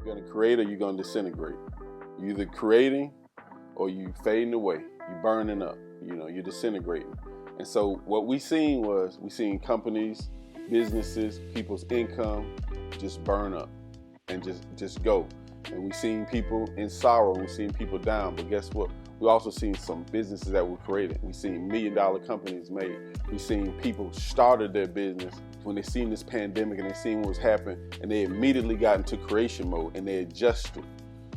You're going to create or you're going to disintegrate. You're either creating or you fading away. You're burning up. You're disintegrating. And so what we seen companies, businesses, people's income just burn up and just go. And we seen people in sorrow. We seen people down. But guess what? We also seen some businesses that were created. We seen $1 million companies made. We seen people started their business when they seen this pandemic and they seen what was happening, and they immediately got into creation mode and they adjusted.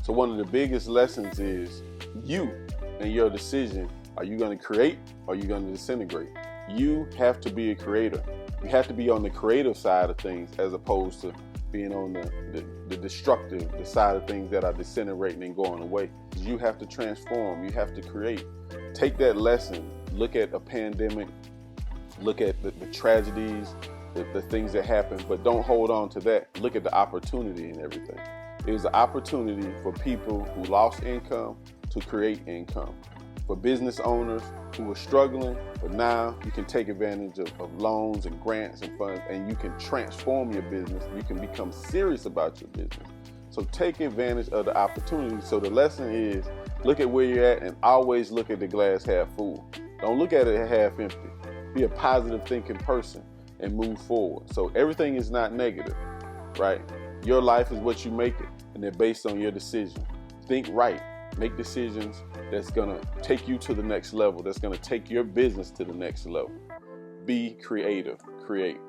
So one of the biggest lessons is you and your decision. Are you going to create or are you going to disintegrate? You have to be a creator. You have to be on the creative side of things as opposed to being on the destructive, the side of things that are disintegrating and going away. You have to transform. You have to create. Take that lesson. Look at a pandemic. Look at the tragedies, the things that happen, but don't hold on to that. Look at the opportunity in everything. There's an opportunity for people who lost income to create income. For business owners who are struggling, but now you can take advantage of loans and grants and funds, and you can transform your business. You can become serious about your business. So take advantage of the opportunity. So the lesson is, look at where you're at and always look at the glass half full. Don't look at it half empty. Be a positive thinking person and move forward. So everything is not negative, right? Your life is what you make it, and they're based on your decision. Think right. Make decisions that's gonna take you to the next level, that's gonna take your business to the next level. Be creative, create.